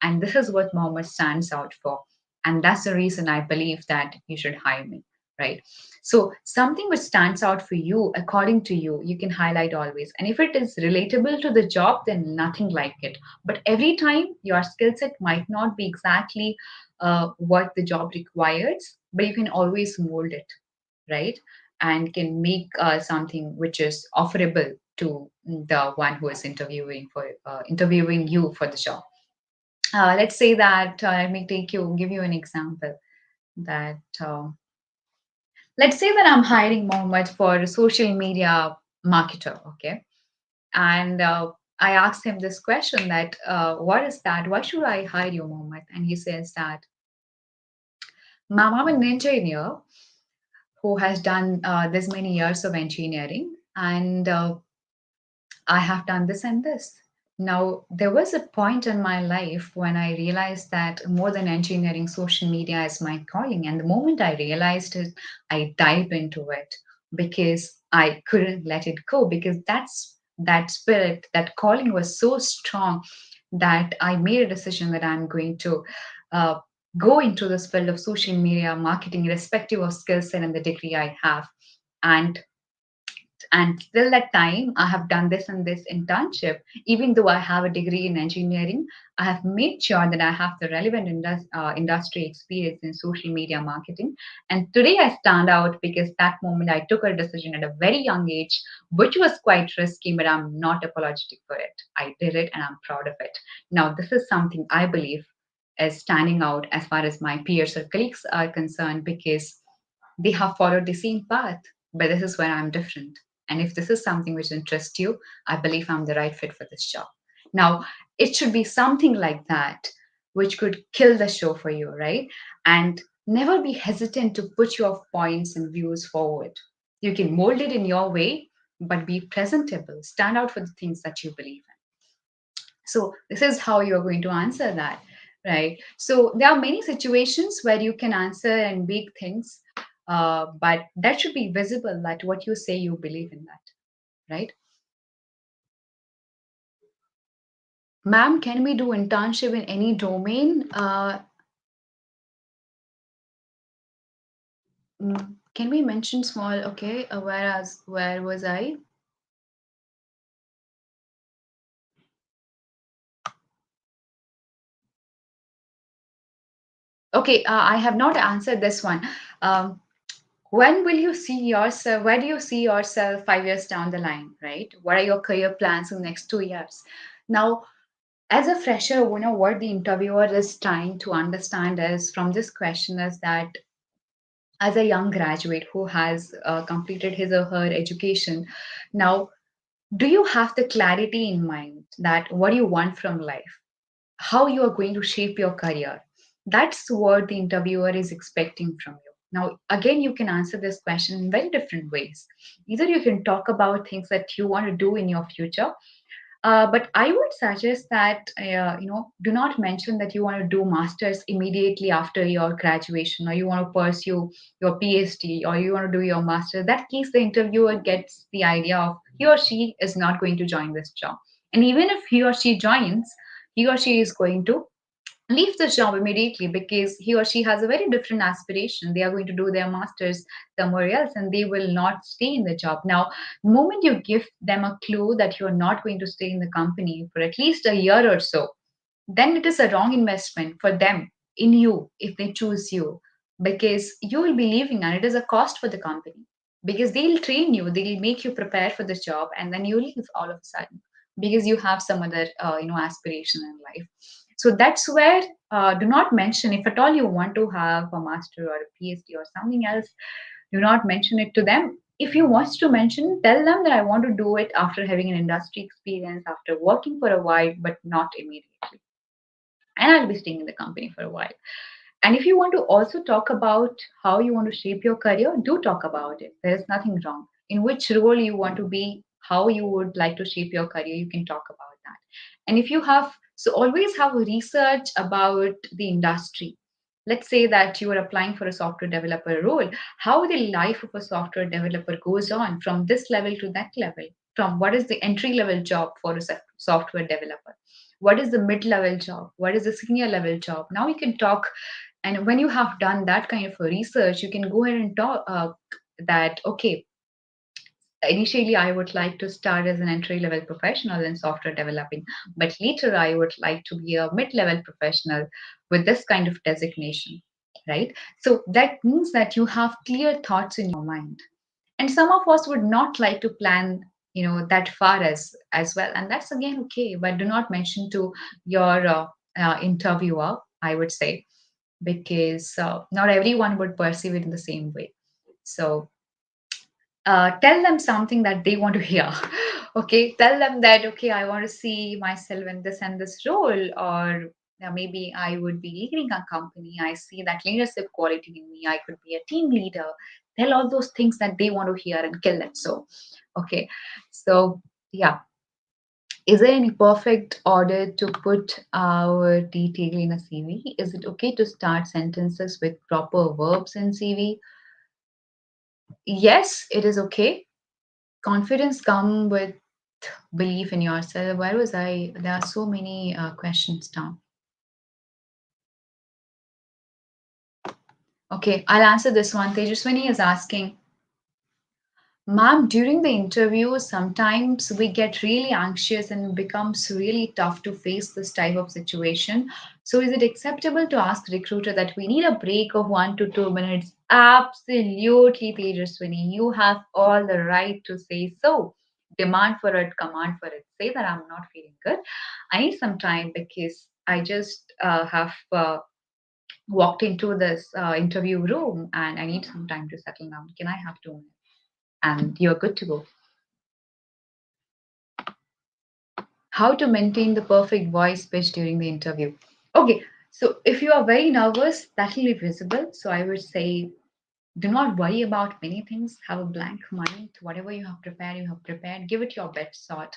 [SPEAKER 2] And this is what Muhammad stands out for. And that's the reason I believe that you should hire me, right? So, something which stands out for you, according to you, you can highlight always. And if it is relatable to the job, then nothing like it. But every time your skill set might not be exactly what the job requires, but you can always mold it, right? And can make something which is offerable to the one who is interviewing you for the job. Let's say that let me give you an example that let's say that I'm hiring Mohammed for a social media marketer, okay? And I asked him this question that, what is that? Why should I hire you, Mohammed? And he says that, Ma'am, I'm an engineer who has done this many years of engineering, and I have done this and this. Now, there was a point in my life when I realized that more than engineering, social media is my calling. And the moment I realized it, I dived into it because I couldn't let it go because that spirit, that calling was so strong that I made a decision that I'm going to uh, go into this field of social media marketing, irrespective of skill set and the degree I have. And till that time I have done this and this internship. Even though I have a degree in engineering, I have made sure that I have the relevant industry experience in social media marketing. And today I stand out because that moment I took a decision at a very young age, which was quite risky, but I'm not apologetic for it. I did it and I'm proud of it. Now this is something I believe is standing out as far as my peers or colleagues are concerned, because they have followed the same path, but this is where I'm different. And if this is something which interests you, I believe I'm the right fit for this job. Now, it should be something like that, which could kill the show for you, right? And never be hesitant to put your points and views forward. You can mold it in your way, but be presentable, stand out for the things that you believe in. So this is how you're going to answer that, right? So there are many situations where you can answer and big things, but that should be visible that what you say you believe in that, right? Ma'am, can we do internship in any domain? Can we mention small? Okay, where was I? Okay, I have not answered this one. Um, when will you see yourself? Where do you see yourself 5 years down the line, right? What are your career plans in the next 2 years? Now, as a fresher, what the interviewer is trying to understand is from this question is that as a young graduate who has completed his or her education, now, do you have the clarity in mind that what you want from life? How you are going to shape your career? That's what the interviewer is expecting from you. Now, again, you can answer this question in very different ways. Either you can talk about things that you want to do in your future, but I would suggest that do not mention that you want to do masters immediately after your graduation, or you want to pursue your PhD, or you want to do your master. That case, the interviewer gets the idea of he or she is not going to join this job, and even if he or she joins, he or she is going to leave the job immediately because he or she has a very different aspiration. They are going to do their masters somewhere else and they will not stay in the job. Now, the moment you give them a clue that you're not going to stay in the company for at least a year or so, then it is a wrong investment for them in you if they choose you, because you will be leaving and it is a cost for the company, because they'll train you, they'll make you prepare for the job, and then you leave all of a sudden because you have some other aspiration in life. So that's where, do not mention, if at all you want to have a master or a PhD or something else, do not mention it to them. If you want to mention, tell them that I want to do it after having an industry experience, after working for a while, but not immediately, and I'll be staying in the company for a while. And if you want to also talk about how you want to shape your career, do talk about it. There is nothing wrong. In which role you want to be, how you would like to shape your career, you can talk about that. And if you have, so always have research about the industry. Let's say that you are applying for a software developer role. How the life of a software developer goes on from this level to that level. From what is the entry level job for a software developer? What is the mid level job? What is the senior level job? Now you can talk, and when you have done that kind of a research, you can go ahead and talk that, okay, initially I would like to start as an entry level professional in software developing, but later I would like to be a mid level professional with this kind of designation, right? So that means that you have clear thoughts in your mind. And some of us would not like to plan that far as well, and that's again okay, but do not mention to your interviewer, I would say, because not everyone would perceive it in the same way. So tell them something that they want to hear. Okay, tell them that, okay, I want to see myself in this and this role, or maybe I would be leading a company. I see that leadership quality in me. I could be a team leader. Tell all those things that they want to hear and kill them. So, okay, so yeah, is there any perfect order to put our detail in a CV? Is it okay to start sentences with proper verbs in CV? Yes, it is okay. Confidence come with belief in yourself. Where was I? There are so many questions down. Okay, I'll answer this one. Tejaswini is asking, Ma'am, during the interview, sometimes we get really anxious and it becomes really tough to face this type of situation. So, is it acceptable to ask recruiter that we need a break of 1 to 2 minutes? Absolutely, Tejaswini. You have all the right to say so. Demand for it, command for it. Say that I'm not feeling good. I need some time because I just have walked into this interview room and I need some time to settle down. Can I have 2 minutes? And you're good to go. How to maintain the perfect voice pitch during the interview. Okay, so if you are very nervous, that will be visible. So I would say, do not worry about many things. Have a blank mind. Whatever you have prepared, you have prepared. Give it your best shot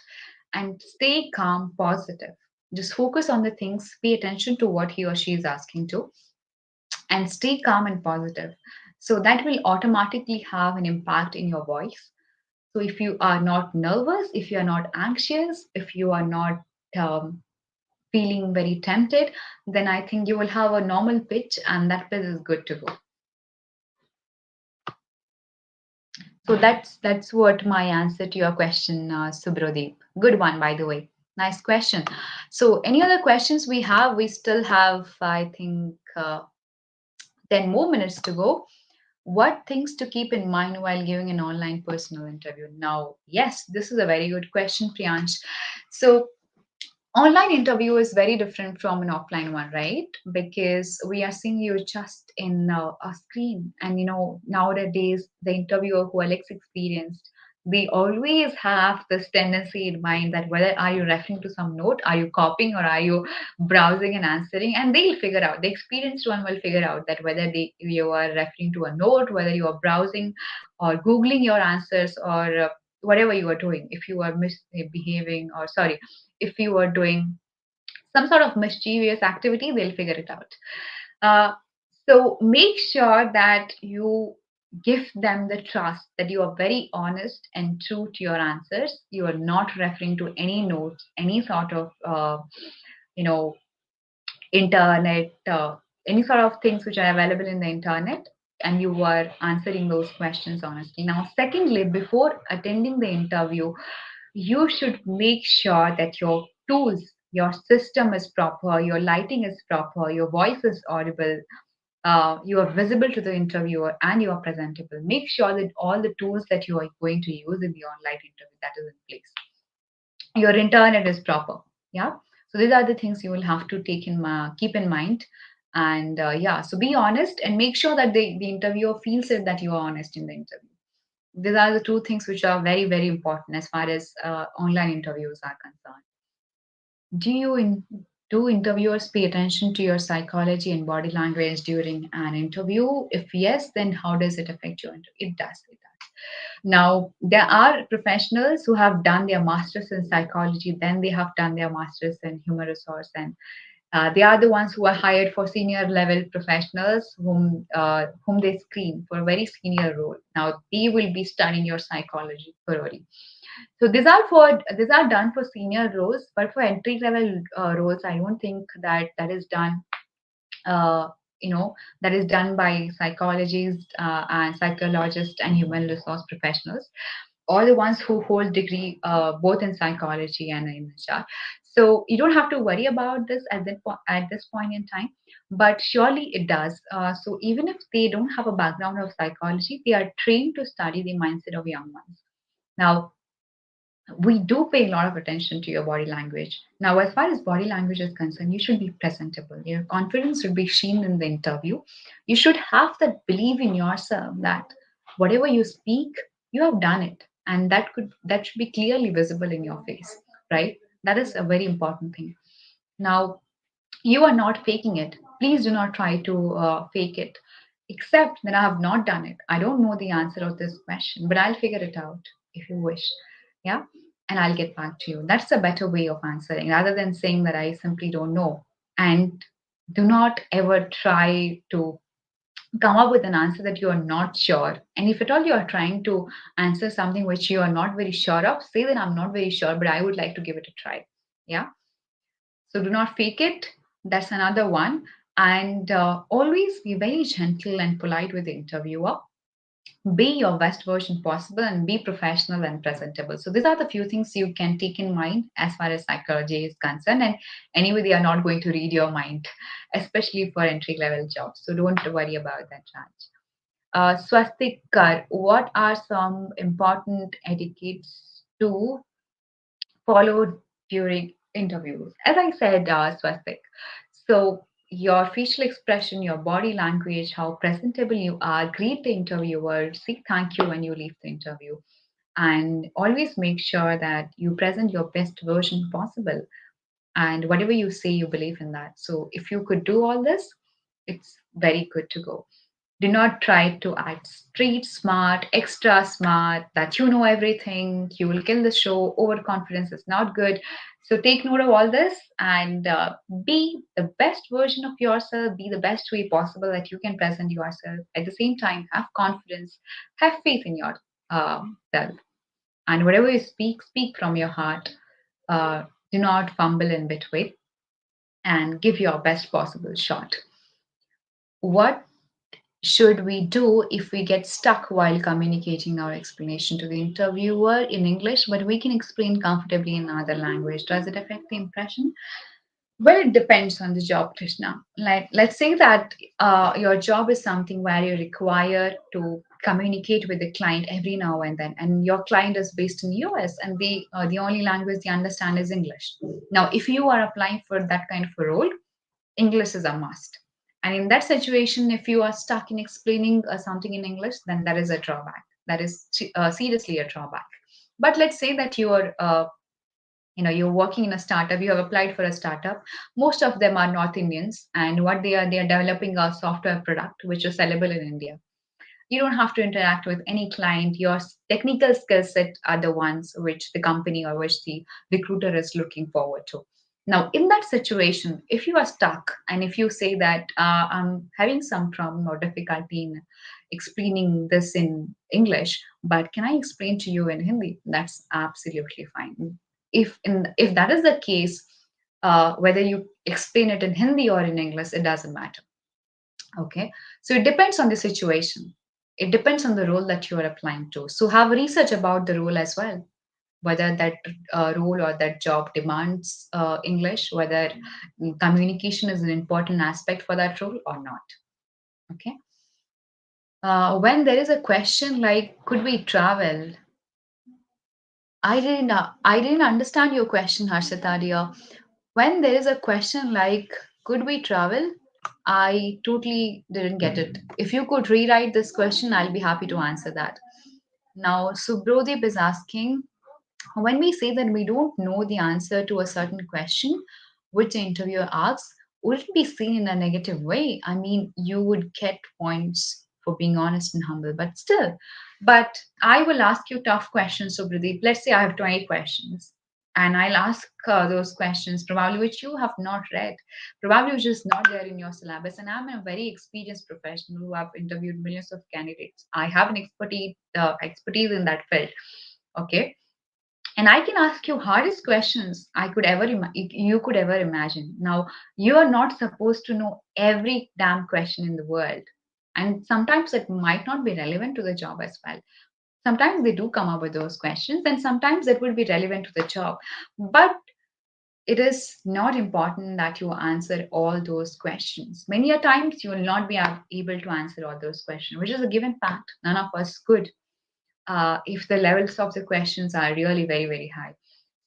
[SPEAKER 2] and stay calm, positive. Just focus on the things, pay attention to what he or she is asking to, and stay calm and positive. So that will automatically have an impact in your voice. So if you are not nervous, if you are not anxious, if you are not um, feeling very tempted, then I think you will have a normal pitch and that pitch is good to go. So that's what my answer to your question, Subrodeep. Good one, by the way. Nice question. So any other questions we have? We still have, I think, 10 more minutes to go. What things to keep in mind while giving an online personal interview? Now, yes, this is a very good question, Priyansh. So, online interview is very different from an offline one, right? Because we are seeing you just in a screen, and nowadays the interviewer who are less experienced, they always have this tendency in mind that whether are you referring to some note, are you copying, or are you browsing and answering, and they'll figure out, the experienced one will figure out that whether you are referring to a note, whether you are browsing or googling your answers, or whatever you are doing. If you are misbehaving, or sorry, if you are doing some sort of mischievous activity, they'll figure it out. Uh, so make sure that you give them the trust that you are very honest and true to your answers. You are not referring to any notes, any sort of, you know, internet, any sort of things which are available in the internet, and you are answering those questions honestly. Now, secondly, before attending the interview, you should make sure that your tools, your system is proper, your lighting is proper, your voice is audible, you are visible to the interviewer, and you are presentable. Make sure that all the tools that you are going to use in the online interview, that is in place. Your internet is proper. Yeah. So these are the things you will have to keep in mind. And yeah, so be honest and make sure that the interviewer feels it that you are honest in the interview. These are the two things which are very, very important as far as online interviews are concerned. Do you do interviewers pay attention to your psychology and body language during an interview? If yes, then how does it affect your interview? It does. It does. Now, there are professionals who have done their masters in psychology, then they have done their masters in human resource, and they are the ones who are hired for senior level professionals whom they screen for a very senior role. Now, they will be studying your psychology thoroughly. So these are done for senior roles, but for entry level roles, I don't think that that is done. Uh, that is done by psychologists and psychologists and human resource professionals, or the ones who hold degree both in psychology and in HR. So you don't have to worry about this at this point in time, but surely it does. So even if they don't have a background of psychology, they are trained to study the mindset of young ones. Now, we do pay a lot of attention to your body language. Now, as far as body language is concerned, you should be presentable. Your confidence should be seen in the interview. You should have that belief in yourself that whatever you speak, you have done it, and that should be clearly visible in your face, right? That is a very important thing. Now, you are not faking it. Please do not try to fake it. Except that I have not done it. I don't know the answer of this question, but I'll figure it out if you wish. Yeah. And I'll get back to you. That's a better way of answering rather than saying that I simply don't know. And do not ever try to come up with an answer that you are not sure. And if at all you are trying to answer something which you are not very sure of, say that I'm not very sure, but I would like to give it a try. Yeah. So do not fake it. That's another one. And always be very gentle and polite with the interviewer. Be your best version possible and be professional and presentable. So these are the few things you can take in mind as far as psychology is concerned. And anyway, they are not going to read your mind, especially for entry level jobs. So don't worry about that, Raj. Swastik, what are some important etiquettes to followed during interviews. As I said, Swastik, so your facial expression, your body language, how presentable you are, greet the interviewer, say thank you when you leave the interview, and always make sure that you present your best version possible. And whatever you say, you believe in that. So if you could do all this, it's very good to go. Do not try to act street smart, extra smart, that you know everything. You will kill the show. Overconfidence is not good. So take note of all this and be the best version of yourself. Be the best way possible that you can present yourself. At the same time, have confidence, have faith in yourself. And whatever you speak, speak from your heart. Do not fumble in between and give your best possible shot. What should we do if we get stuck while communicating our explanation to the interviewer in English, but we can explain comfortably in another language? Does it affect the impression? Well, it depends on the job, Krishna. Like, let's say that your job is something where you're required to communicate with the client every now and then, and your client is based in US, and the only language they understand is English. Now, if you are applying for that kind of a role, English is a must. And in that situation, if you are stuck in explaining something in English, then that is a drawback. That is seriously a drawback. But let's say that you're working in a startup, you have applied for a startup. Most of them are North Indians, and what they are developing a software product which is sellable in India. You don't have to interact with any client. Your technical skill set are the ones which the company or which the recruiter is looking forward to. Now, in that situation, if you are stuck and if you say that I'm having some problem or difficulty in explaining this in English, but can I explain to you in Hindi? That's absolutely fine. If that is the case, whether you explain it in Hindi or in English, it doesn't matter. Okay, so it depends on the situation. It depends on the role that you are applying to. So have research about the role as well, whether that role or that job demands English, whether communication is an important aspect for that role or not. Okay. When there is a question like, could we travel? I didn't understand your question, Harshita dear. When there is a question like, could we travel? I totally didn't get it. If you could rewrite this question, I'll be happy to answer that. Now, Subrodip is asking, when we say that we don't know the answer to a certain question which the interviewer asks, would it be seen in a negative way? I mean, you would get points for being honest and humble, but still. But I will ask you tough questions, Subradeep. Let's say I have 20 questions. And I'll ask those questions, probably which you have not read, probably which is not there in your syllabus. And I'm a very experienced professional who have interviewed millions of candidates. I have an expertise in that field. Okay, and I can ask you hardest questions you could ever imagine. Now, you are not supposed to know every damn question in the world, and sometimes it might not be relevant to the job as well. Sometimes they do come up with those questions, and sometimes it will be relevant to the job. But it is not important that you answer all those questions. Many a times you will not be able to answer all those questions, which is a given fact. None of us could, if the levels of the questions are really very, very high.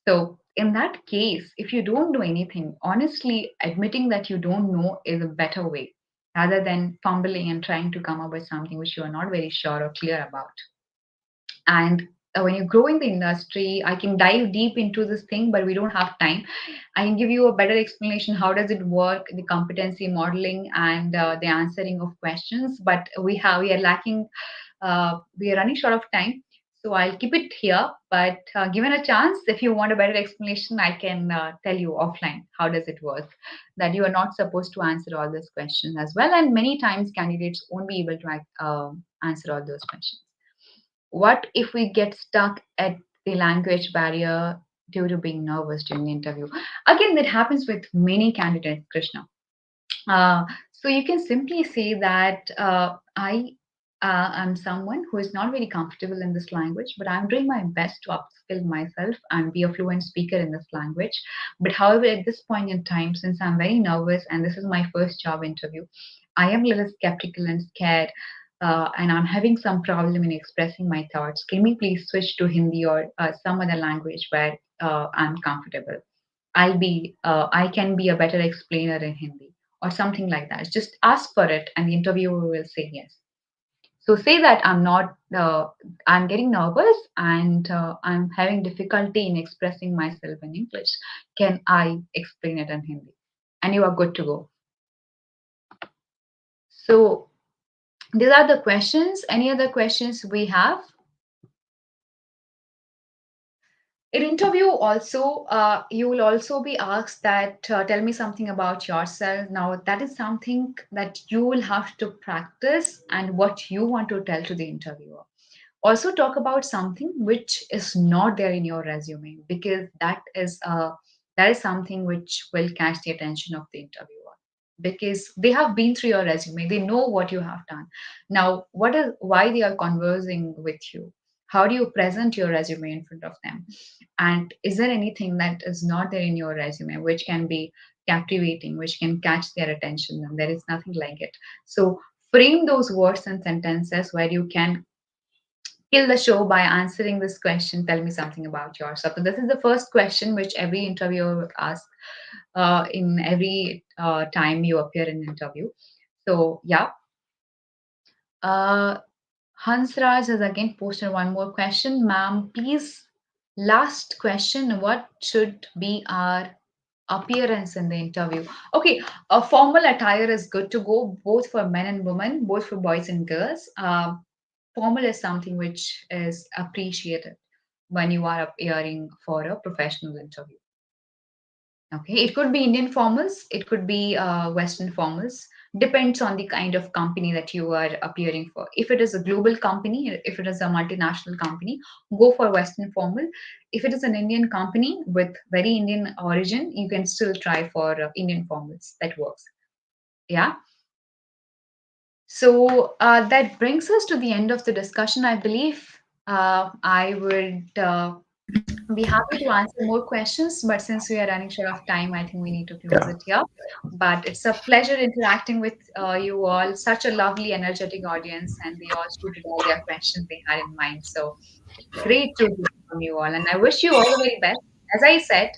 [SPEAKER 2] So, in that case, if you don't do anything, honestly, admitting that you don't know is a better way rather than fumbling and trying to come up with something which you are not very sure or clear about. And when you grow in the industry, I can dive deep into this thing, but we don't have time. I can give you a better explanation. How does it work, the competency modeling and the answering of questions? But we are lacking, we are running short of time. So I'll keep it here. But given a chance, if you want a better explanation, I can tell you offline how does it work. That you are not supposed to answer all these questions as well, and many times candidates won't be able to answer all those questions. What if we get stuck at the language barrier due to being nervous during the interview? Again, that happens with many candidates, Krishna. So you can simply say that I am someone who is not very comfortable in this language, but I'm doing my best to upskill myself and be a fluent speaker in this language. But however, at this point in time, since I'm very nervous and this is my first job interview, I am a little skeptical and scared. And I'm having some problem in expressing my thoughts. Can we please switch to Hindi or some other language where I'm comfortable? I can be a better explainer in Hindi or something like that. Just ask for it, and the interviewer will say yes. So say that I'm getting nervous and I'm having difficulty in expressing myself in English. Can I explain it in Hindi? And you are good to go. So these are the questions. Any other questions we have? In interview also, you will also be asked that tell me something about yourself. Now that is something that you will have to practice and what you want to tell to the interviewer. Also talk about something which is not there in your resume, because that is something which will catch the attention of the interviewer, because they have been through your resume, they know what you have done. Now why they are conversing with you, how do you present your resume in front of them, and is there anything that is not there in your resume which can be captivating, which can catch their attention, and there is nothing like it. So frame those words and sentences where you can kill the show by answering this question. Tell me something about yourself. So this is the first question which every interviewer will ask in every time you appear in an interview. So yeah, uh, Hansraj has again posted one more question. Ma'am, please, last question. What should be our appearance in the interview? Okay, a formal attire is good to go, both for men and women, both for boys and girls. Formal is something which is appreciated when you are appearing for a professional interview. Okay, it could be Indian formals, it could be Western formals. Depends on the kind of company that you are appearing for. If it is a global company, if it is a multinational company, go for Western formal. If it is an Indian company with very Indian origin, you can still try for Indian formals. That works. Yeah. So that brings us to the end of the discussion. I believe I would be happy to answer more questions, but since we are running short of time, I think we need to close
[SPEAKER 1] Yeah.
[SPEAKER 2] it here. But it's a pleasure interacting with you all. Such a lovely, energetic audience, and they all shooted all their questions they had in mind. So great to hear from you all, and I wish you all the very best. As I said,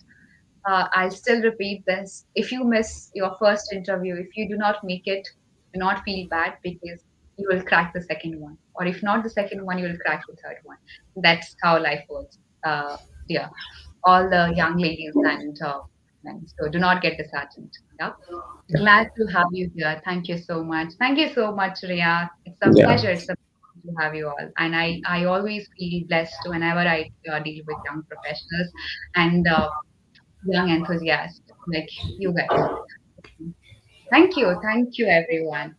[SPEAKER 2] I'll still repeat this. If you miss your first interview, if you do not make it, do not feel bad because you will crack the second one. Or if not the second one, you will crack the third one. That's how life works. Yeah, all the young ladies and men. So do not get disheartened. Yeah. Glad to have you here. Thank you so much. Thank you so much, Ria. It's a
[SPEAKER 1] Yeah.
[SPEAKER 2] pleasure. It's a pleasure to have you all. And I always feel blessed whenever I deal with young professionals and young enthusiasts like you guys. Thank you, everyone.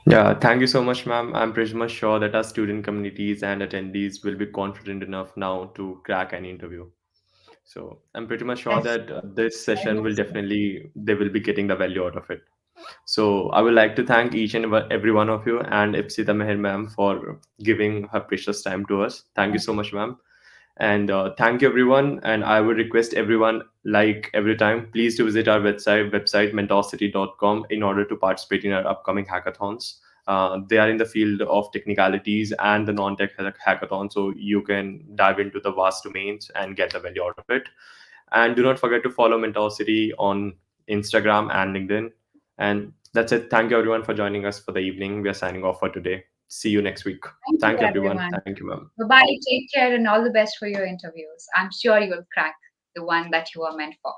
[SPEAKER 1] Yeah, thank you so much, ma'am. I'm pretty much sure that our student communities and attendees will be confident enough now to crack an interview. So I'm pretty much sure
[SPEAKER 2] Yes,
[SPEAKER 1] that this
[SPEAKER 2] I
[SPEAKER 1] session
[SPEAKER 2] hope
[SPEAKER 1] will
[SPEAKER 2] so.
[SPEAKER 1] definitely, they will be getting the value out of it. So I would like to thank each and every one of you and Ipsita Meher ma'am for giving her precious time to us. Thank you so much, ma'am. And thank you, everyone. And I would request everyone, like every time, please to visit our website mentorcity.com, in order to participate in our upcoming hackathons. They are in the field of technicalities and the non-tech hackathon, so you can dive into the vast domains and get the value out of it. And do not forget to follow Mentor City on Instagram and LinkedIn. And that's it. Thank you, everyone, for joining us for the evening. We are signing off for today. See you next week.
[SPEAKER 2] Thank you,
[SPEAKER 1] Thank you, everyone.
[SPEAKER 2] everyone.
[SPEAKER 1] Thank you, ma'am.
[SPEAKER 2] Bye bye. Take care and all the best for your interviews. I'm sure you will crack the one that you are meant for.